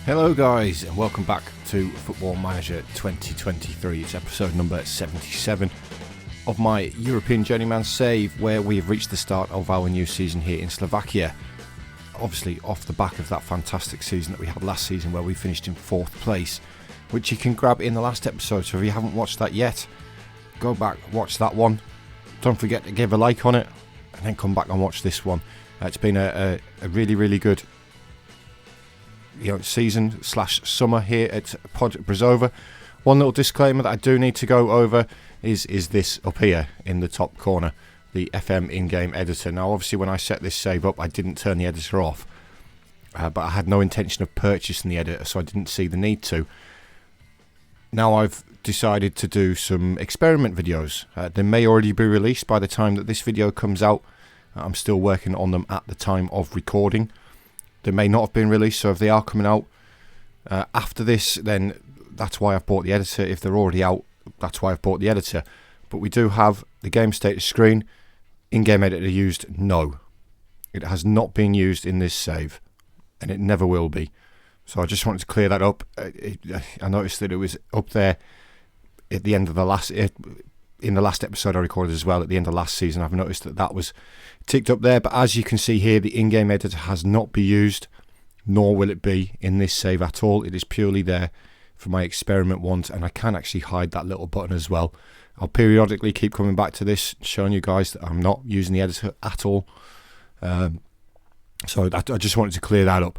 Hello guys and welcome back to Football Manager 2023. It's episode number 77 of my European Journeyman Save, where we have reached the start of our new season here in Slovakia. Obviously off the back of that fantastic season that we had last season where we finished in 4th place, which you can grab in the last episode. So if you haven't watched that yet, go back, watch that one. Don't forget to give a like on it and then come back and watch this one. It's been a really good season / summer here at Podbrezova. One little disclaimer that I do need to go over is this up here in the top corner, the FM in-game editor. Now obviously when I set this save up I didn't turn the editor off, but I had no intention of purchasing the editor, so I didn't see the need to. Now I've decided to do some experiment videos. They may already be released by the time that this video comes out. I'm still working on them at the time of recording. They may not have been released, so if they are coming out after this, then that's why I've bought the editor. If they're already out, that's why I've bought the editor. But we do have the game status screen. In-game editor used? No. It has not been used in this save, and it never will be. So I just wanted to clear that up. I noticed that it was up there at the end of the last... in the last episode I recorded as well, at the end of last season, I've noticed that was ticked up there. But as you can see here, the in-game editor has not been used, nor will it be in this save at all. It is purely there for my experiment ones, and I can actually hide that little button as well. I'll periodically keep coming back to this, showing you guys that I'm not using the editor at all. So I just wanted to clear that up.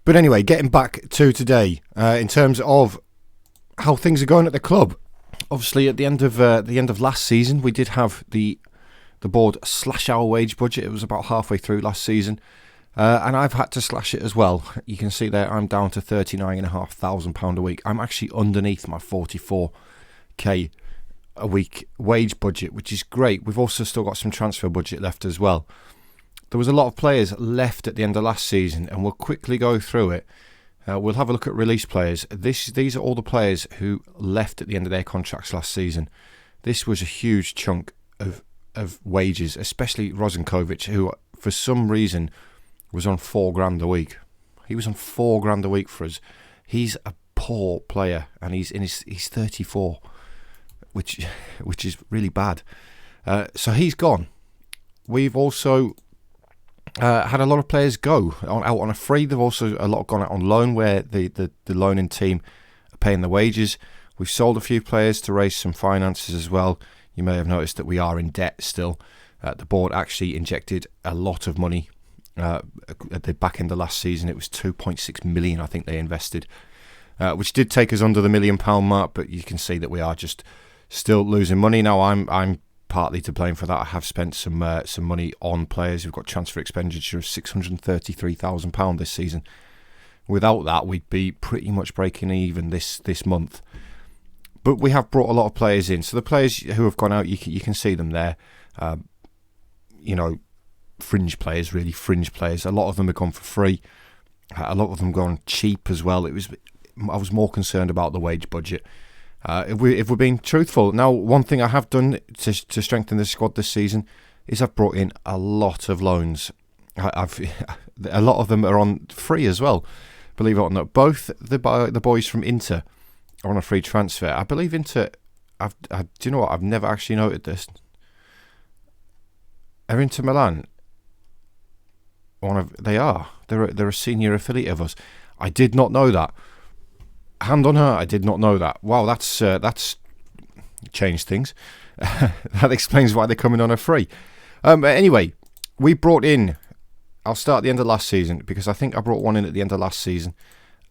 But anyway, getting back to today, in terms of how things are going at the club. Obviously, at the end of last season, we did have the board slash our wage budget. It was about halfway through last season, and I've had to slash it as well. You can see there I'm down to £39,500 a week. I'm actually underneath my 44k a week wage budget, which is great. We've also still got some transfer budget left as well. There was a lot of players left at the end of last season, and we'll quickly go through it. We'll have a look at release players. These are all the players who left at the end of their contracts last season. This was a huge chunk of wages, especially Rozenkovic, who for some reason was on £4,000 a week. He was on £4,000 a week for us. He's a poor player, and he's 34, which is really bad. So he's gone. We've also had a lot of players go out on a free. They've also a lot gone out on loan, where the loaning team are paying the wages. We've sold a few players to raise some finances as well. You may have noticed that we are in debt still. The board actually injected a lot of money at the back end of last season. It was 2.6 million, I think they invested, which did take us under the £1 million mark. But you can see that we are just still losing money now. I'm partly to blame for that. I have spent some money on players. We've got transfer expenditure of £633,000 this season. Without that, we'd be pretty much breaking even this month. But we have brought a lot of players in. So the players who have gone out, you can see them there. Fringe players, really fringe players. A lot of them have gone for free. A lot of them gone cheap as well. I was more concerned about the wage budget. If we're being truthful. Now, one thing I have done to strengthen the squad this season is I've brought in a lot of loans. A lot of them are on free as well, believe it or not. Both the boys from Inter are on a free transfer. I believe Inter, do you know what? I've never actually noted this. Are Inter Milan? They are. They're a senior affiliate of us. I did not know that. Hand on heart, I did not know that. Wow, that's changed things. That explains why they're coming on a free. Anyway, we brought in... I'll start at the end of last season, because I think I brought one in at the end of last season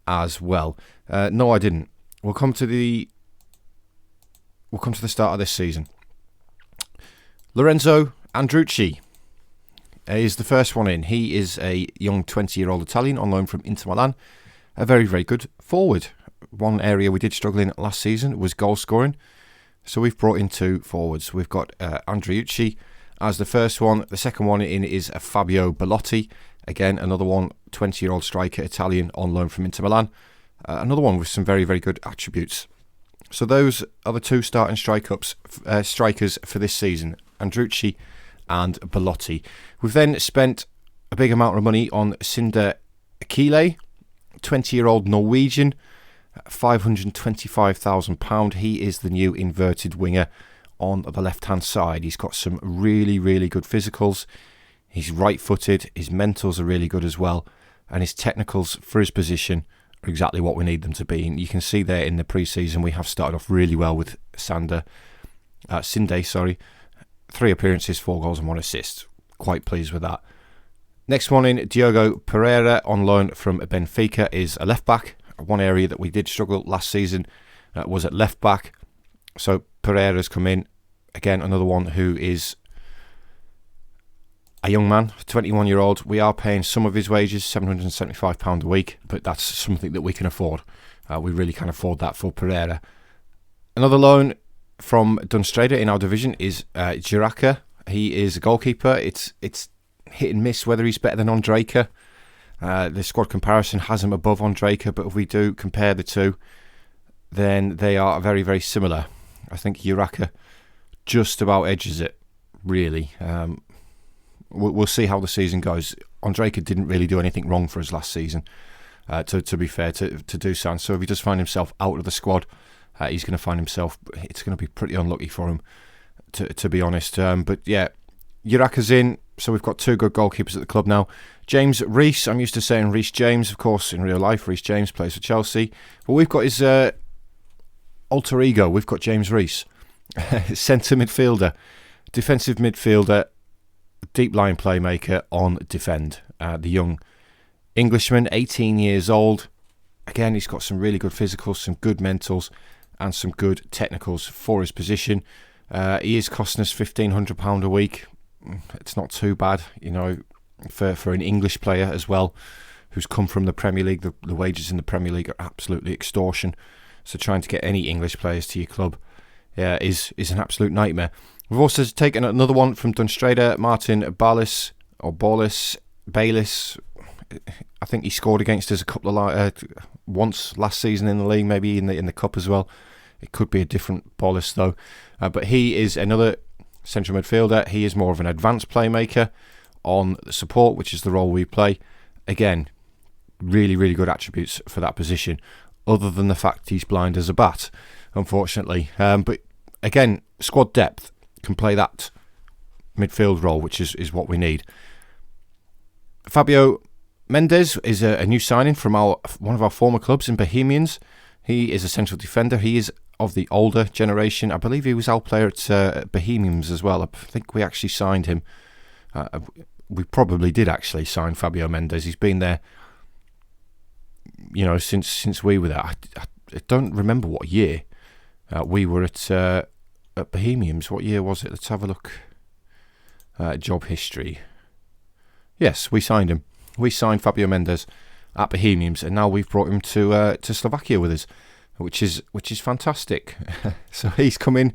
as well. No, I didn't. We'll come to the start of this season. Lorenzo Andrucci is the first one in. He is a young 20-year-old Italian on loan from Inter Milan. A very, very good forward. One area we did struggle in last season was goal scoring. So we've brought in 2 forwards. We've got Andrucci as the first one. The second one in is Fabio Belotti. Again, another one, 20-year-old striker, Italian, on loan from Inter Milan. Another one with some very, very good attributes. So those are the 2 starting strikers for this season, Andrucci and Belotti. We've then spent a big amount of money on Cinder Akile, 20-year-old Norwegian, £525,000. He is the new inverted winger on the left-hand side. He's got some really, really good physicals. He's right-footed. His mentals are really good as well. And his technicals for his position are exactly what we need them to be. And you can see there in the pre-season, we have started off really well with Sinde. 3 appearances, 4 goals and 1 assist. Quite pleased with that. Next one in, Diogo Pereira on loan from Benfica is a left-back. One area that we did struggle last season was at left-back. So Pereira's come in. Again, another one who is a young man, 21-year-old. We are paying some of his wages, £775 a week, but that's something that we can afford. We really can afford that for Pereira. Another loan from Dunstrada in our division is Jiraka. He is a goalkeeper. It's hit and miss whether he's better than Ondrejka. The squad comparison has him above Ondrejka, but if we do compare the two, then they are very, very similar. I think Jiraka just about edges it, really. We'll see how the season goes. Ondrejka didn't really do anything wrong for us last season, to be fair to Dusan. So if he does find himself out of the squad, he's going to find himself, it's going to be pretty unlucky for him, to be honest. But yeah, Jiraka's in, so we've got 2 good goalkeepers at the club now. James Rees, I'm used to saying Rees James, of course, in real life. Rees James plays for Chelsea. But we've got his alter ego. We've got James Rees, centre midfielder, defensive midfielder, deep line playmaker on defend. The young Englishman, 18 years old. Again, he's got some really good physicals, some good mentals, and some good technicals for his position. He is costing us £1,500 a week. It's not too bad, for an English player as well, who's come from the Premier League. The wages in the Premier League are absolutely extortion. So trying to get any English players to your club is an absolute nightmare. We've also taken another one from Dunstrada, Martin Baylis. I think he scored against us a couple of once last season in the league, maybe in the cup as well. It could be a different Baylis though, but he is another central midfielder. He is more of an advanced playmaker on support, which is the role we play. Again, really, really good attributes for that position, other than the fact he's blind as a bat, unfortunately. But again, squad depth can play that midfield role, which is what we need. Fabio Mendes is a new signing from one of our former clubs in Bohemians. He is a central defender. He is of the older generation. I believe he was our player at Bohemians as well. I think we actually signed him. We probably did actually sign Fabio Mendes. He's been there, since we were there. I don't remember what year we were at Bohemians. What year was it? Let's have a look. Job history. Yes, we signed him. We signed Fabio Mendes at Bohemians, and now we've brought him to Slovakia with us, which is fantastic. So he's come in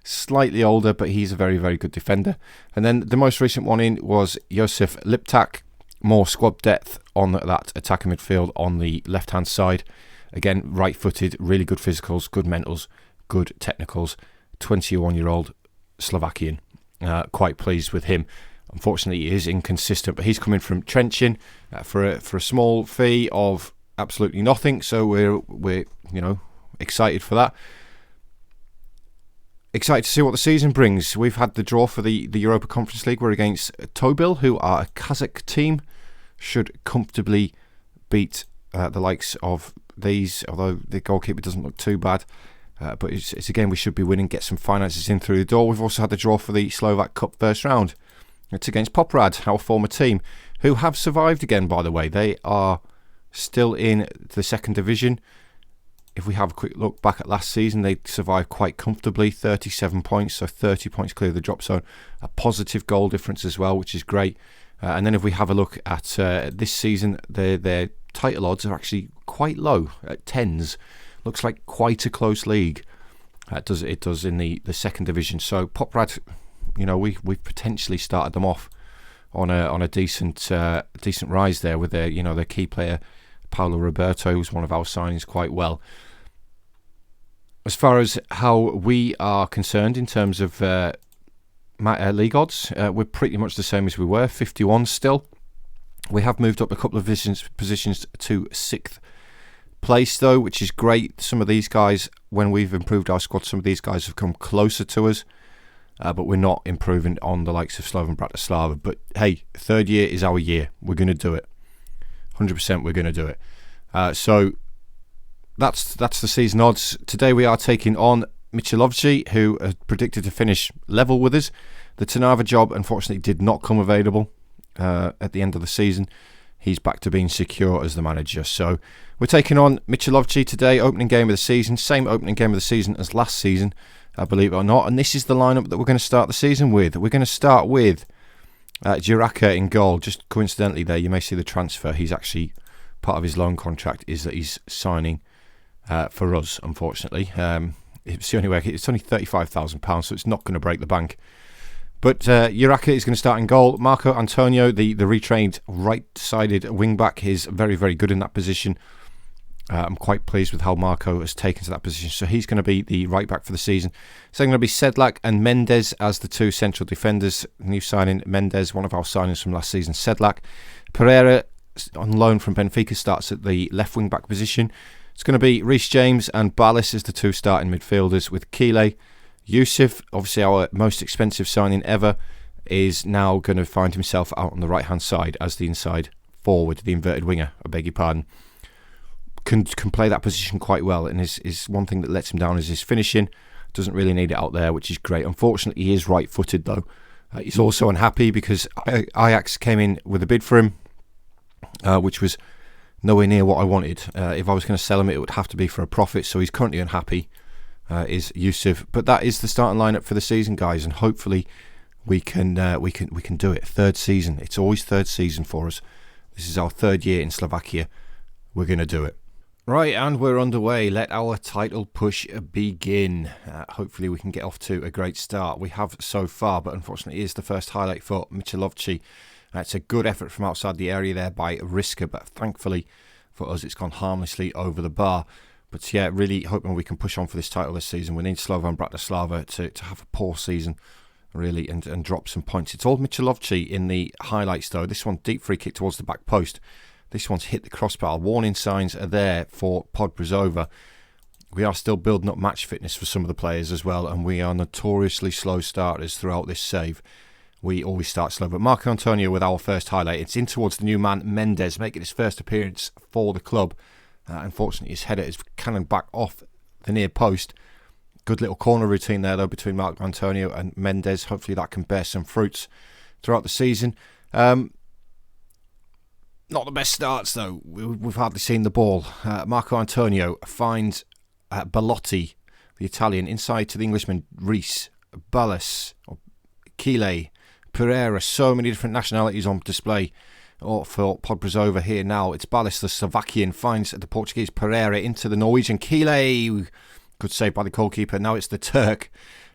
slightly older, but he's a very, very good defender. And then the most recent one in was Josef Liptak, more squad depth on that attacking midfield on the left-hand side. Again, right-footed, really good physicals, good mentals, good technicals. 21-year-old Slovakian. Quite pleased with him. Unfortunately, he is inconsistent, but he's coming from Trenčín for a small fee of absolutely nothing. So we're excited for that. Excited to see what the season brings. We've had the draw for the Europa Conference League. We're against Tobil, who are a Kazakh team. Should comfortably beat the likes of these, although the goalkeeper doesn't look too bad. But it's again, we should be winning, get some finances in through the door. We've also had the draw for the Slovak Cup first round. It's against Poprad, our former team, who have survived again, by the way. They are still in the second division. If we have a quick look back at last season, they survived quite comfortably, 37 points, so 30 points clear of the drop zone. A positive goal difference as well, which is great. And then if we have a look at this season, their title odds are actually quite low, at tens. Looks like quite a close league. It does in the second division. So Poprad, we've potentially started them off on a decent rise there with their key player Paulo Roberto, who's one of our signings, quite well. As far as how we are concerned in terms of league odds, we're pretty much the same as we were, 51 still. We have moved up a couple of positions to 6th place though, which is great. Some of these guys, when we've improved our squad, some of these guys have come closer to us, but we're not improving on the likes of Slovan Bratislava. But hey, third year is our year. We're going to do it. 100% we're going to do it. So that's the season odds. Today we are taking on Michelovci, who are predicted to finish level with us. The Trnava job, unfortunately, did not come available at the end of the season. He's back to being secure as the manager. So we're taking on Michelovci today, opening game of the season. Same opening game of the season as last season, believe it or not. And this is the lineup that we're going to start the season with. We're going to start with Jiraka in goal. Just coincidentally there, you may see the transfer. He's actually, part of his loan contract is that he's signing for us, unfortunately. It's the only way. It's only £35,000, so it's not going to break the bank. But Jiraka is going to start in goal. Marco Antonio, the retrained right-sided wing-back, is very, very good in that position. I'm quite pleased with how Marco has taken to that position. So he's going to be the right-back for the season. So going to be Sedlak and Mendes as the two central defenders. New signing, Mendes, one of our signings from last season, Sedlak. Pereira, on loan from Benfica, starts at the left wing-back position. It's going to be Reece James and Ballis as the two starting midfielders, with Kile. Yusuf, obviously our most expensive signing ever, is now going to find himself out on the right-hand side as the inside forward, the inverted winger, I beg your pardon. Can play that position quite well, and is one thing that lets him down is his finishing. Doesn't really need it out there, which is great. Unfortunately, he is right-footed, though. He's also unhappy because Ajax came in with a bid for him, which was nowhere near what I wanted. If I was going to sell him, it would have to be for a profit, so he's currently unhappy. Is Yusuf, but that is the starting lineup for the season, guys, and hopefully we can do it. Third season, it's always third season for us. This is our third year in Slovakia. We're going to do it. Right, and we're underway. Let our title push begin. Hopefully we can get off to a great start. We have so far, but unfortunately it is the first highlight for Michelovci. It's a good effort from outside the area there by Riska, but thankfully for us it's gone harmlessly over the bar. But yeah, really hoping we can push on for this title this season. We need Slovan Bratislava to have a poor season, really, and drop some points. It's all Michelovci in the highlights, though. This one, deep free kick towards the back post. This one's hit the crossbar. Warning signs are there for Podbrezova. We are still building up match fitness for some of the players as well, and we are notoriously slow starters throughout this save. We always start slow. But Marco Antonio with our first highlight. It's in towards the new man, Mendes, making his first appearance for the club. Unfortunately, his header is cannoned back off the near post. Good little corner routine there, though, between Marco Antonio and Mendes. Hopefully that can bear some fruits throughout the season. Not the best starts, though. We've hardly seen the ball. Marco Antonio finds Belotti, the Italian, inside to the Englishman, Reece, Ballas, Kile, Pereira. So many different nationalities on display. For Podbrezova here now. It's Ballis, the Slovakian, finds the Portuguese Pereira into the Norwegian Kile. Good save by the goalkeeper. Now it's the Turk.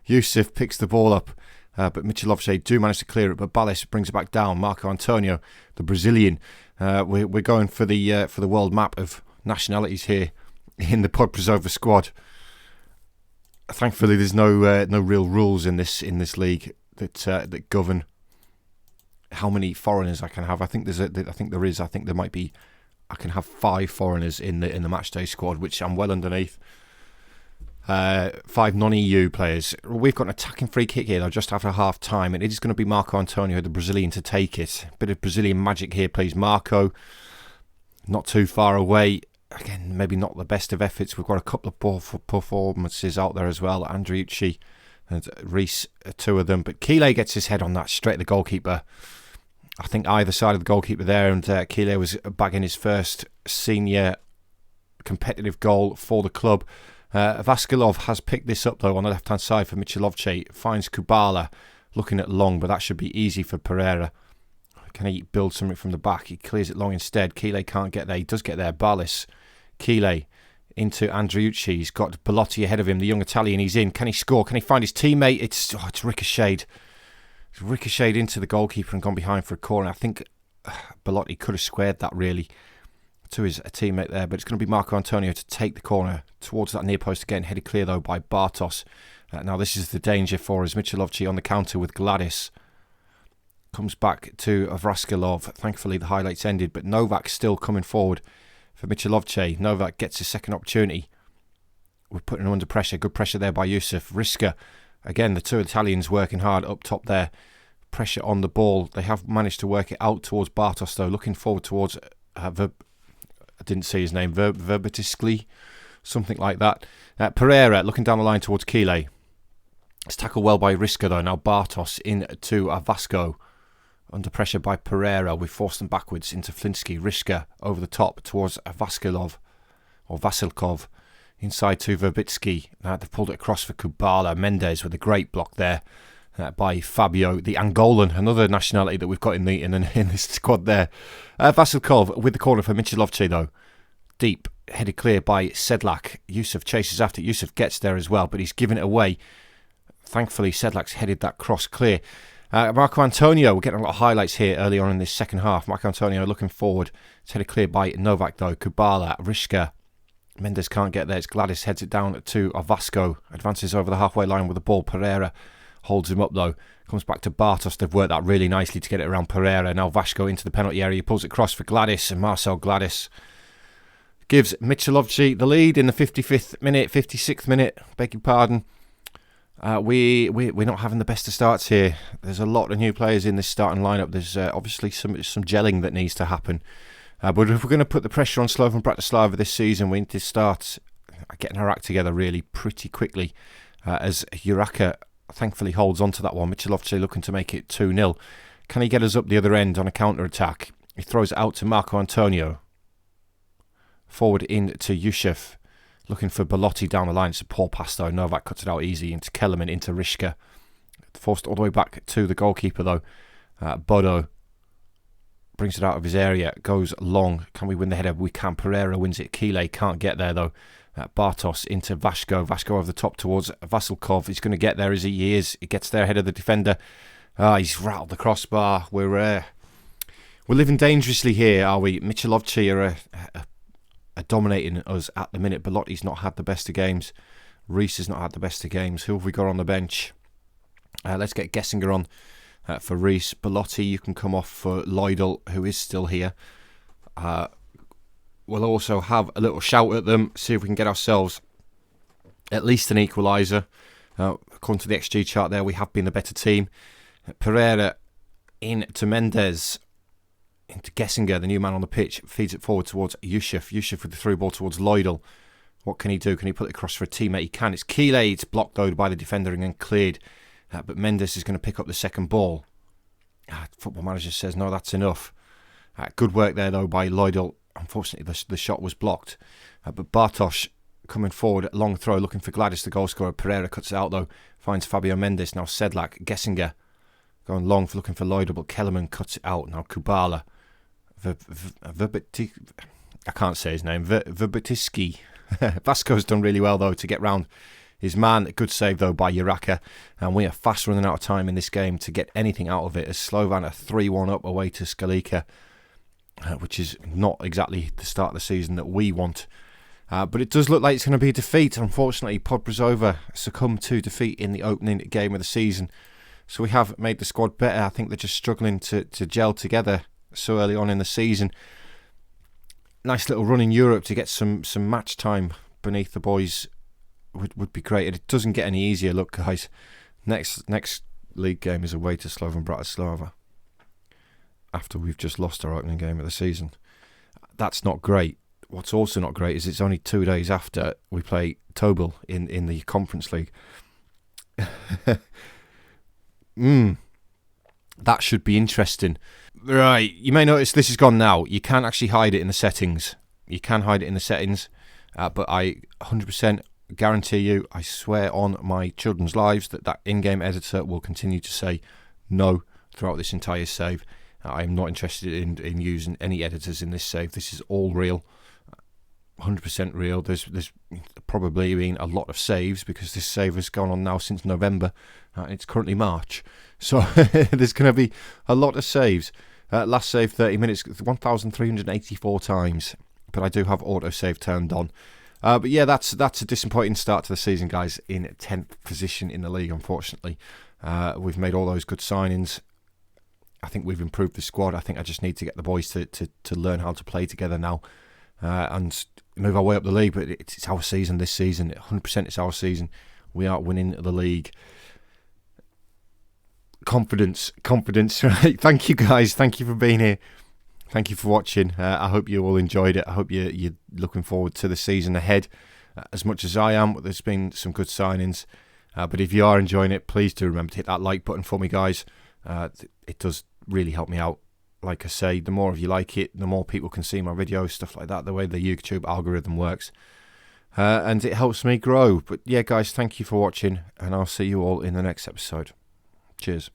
Yusuf picks the ball up, but Michelovci do manage to clear it, but Ballis brings it back down. Marco Antonio, the Brazilian. We're going for the world map of nationalities here in the Podbrezova squad. Thankfully, there's no real rules in this league that govern how many foreigners I can have. I think there might be. I can have 5 foreigners in the matchday squad, which I'm well underneath. 5 non-EU players. We've got an attacking free kick here, though, just after half time, and it is going to be Marco Antonio, the Brazilian, to take it. Bit of Brazilian magic here, please. Marco, not too far away. Again, maybe not the best of efforts. We've got a couple of poor performances out there as well. Andriucci and Reece, 2 of them, but Kile gets his head on that straight at the goalkeeper. I think either side of the goalkeeper there, and Kile was bagging his first senior competitive goal for the club. Vassilov has picked this up, though, on the left-hand side for Michelovci. Finds Kubala, looking at long, but that should be easy for Pereira. Can he build something from the back? He clears it long instead. Kile can't get there. He does get there. Ballis. Kile into Andriucci. He's got Belotti ahead of him, the young Italian. He's in. Can he score? Can he find his teammate? It's ricocheted. It's ricocheted into the goalkeeper and gone behind for a corner. I think Belotti could have squared that, really, to his teammate there. But it's going to be Marco Antonio to take the corner towards that near post again. Headed clear, though, by Bartos. Now this is the danger for us. Michelovci on the counter with Gladys. Comes back to Vraskelov. Thankfully, the highlights ended, but Novak still coming forward for for Michelovce. Novak gets his second opportunity. We're putting him under pressure. Good pressure there by Yusuf. Riska, again, the two Italians working hard up top there. Pressure on the ball. They have managed to work it out towards Bartos, though. Looking forward towards, I didn't see his name, Verbatiskli, something like that. Pereira looking down the line towards Kile. It's tackled well by Riska, though. Now Bartos into Vasco. Under pressure by Pereira. We forced them backwards into Flinsky. Riska over the top towards Vasilkov. Inside to Verbitsky. Now they've pulled it across for Kubala. Mendes with a great block there by Fabio, the Angolan, another nationality that we've got in this squad there. Vasilkov with the corner for Michelovce, though. Deep, headed clear by Sedlak. Yusuf chases after. Yusuf gets there as well, but he's given it away. Thankfully, Sedlak's headed that cross clear. Marco Antonio, we're getting a lot of highlights here early on in this second half. Marco Antonio looking forward. It's headed clear by Novak, though. Kubala, Rishka. Mendes can't get there. It's Gladys heads it down to Vasco. Advances over the halfway line with the ball. Pereira holds him up, though. Comes back to Bartos. They've worked that really nicely to get it around Pereira. Now Vasco into the penalty area. He pulls it across for Gladys, and Marcel Gladys gives Michelovce the lead in the 56th minute. Beg your pardon. We're not having the best of starts here. There's a lot of new players in this starting lineup. There's obviously some gelling that needs to happen. But if we're going to put the pressure on Slovan Bratislava this season, we need to start getting our act together really pretty quickly. As Juraka thankfully holds on to that one. Michelovce looking to make it 2-0. Can he get us up the other end on a counter-attack? He throws it out to Marco Antonio. Forward in to Yusuf. Looking for Belotti down the line. It's a poor pass, though. Novak cuts it out easy into Kellerman, into Rishka. Forced all the way back to the goalkeeper, though. Bodo brings it out of his area. Goes long. Can we win the header? We can. Pereira wins it. Kile can't get there, though. Bartos into Vasco. Vasco over the top towards Vasilkov. He's going to get there as he is. He gets there ahead of the defender. He's rattled the crossbar. We're living dangerously here, are we? Michelovce are dominating us at the minute. Belotti's not had the best of games. Reese has not had the best of games. Who have we got on the bench? Let's get Gessinger on for Reese. Belotti, you can come off for Lloydel, who is still here. We'll also have a little shout at them, see if we can get ourselves at least an equaliser. According to the XG chart there, we have been the better team. Pereira into Mendes. Into Gessinger, the new man on the pitch, feeds it forward towards Yusuf. Yusuf with the through ball towards Lloydel. What can he do? Can he put it across for a teammate? He can. It's Kile. It's blocked, though, by the defender and then cleared. But Mendes is going to pick up the second ball. Football Manager says, no, that's enough. Good work there, though, by Lloydel. Unfortunately, the shot was blocked. But Bartosz coming forward, long throw, looking for Gladys, the goal scorer. Pereira cuts it out, though. Finds Fabio Mendes. Now Sedlak. Gessinger going long, for looking for Lloydel, but Kellerman cuts it out. Now Kubala. I can't say his name. Verbatiski. Vasco's done really well, though, to get round his man. Good save, though, by Juraka. And we are fast running out of time in this game to get anything out of it, as Slovan are 3-1 up away to Skalika, which is not exactly the start of the season that we want. But it does look like it's going to be a defeat. Unfortunately, Podbrezova succumbed to defeat in the opening game of the season. So we have made the squad better. I think they're just struggling to gel together so early on in the season. Nice little run in Europe to get some match time beneath the boys would be great. And it doesn't get any easier. Look, guys, next league game is away to Slovan Bratislava after we've just lost our opening game of the season. That's not great. What's also not great is it's only 2 days after we play Tobel in the Conference League. That should be interesting. Right, you may notice this is gone now. You can actually hide it in the settings. But I 100% guarantee you, I swear on my children's lives, that in-game editor will continue to say no throughout this entire save. I am not interested in using any editors in this save. This is all real. 100% real. There's probably been a lot of saves because this save has gone on now since November. It's currently March. So there's going to be a lot of saves. Last save 30 minutes, 1,384 times. But I do have autosave turned on. But yeah, that's a disappointing start to the season, guys. In 10th position in the league, unfortunately. We've made all those good signings. I think we've improved the squad. I think I just need to get the boys to learn how to play together now. and move our way up the league. But it's our season this season. 100% it's our season. We are winning the league. Confidence, right? Thank you guys. Thank you for being here. Thank you for watching. I hope you all enjoyed it. I hope you're looking forward to the season ahead as much as I am. There's been some good signings. But if you are enjoying it, please do remember to hit that like button for me, guys. It does really help me out. Like I say, the more of you like it, the more people can see my videos, stuff like that, the way the YouTube algorithm works. And it helps me grow. But yeah, guys, thank you for watching, and I'll see you all in the next episode. Cheers.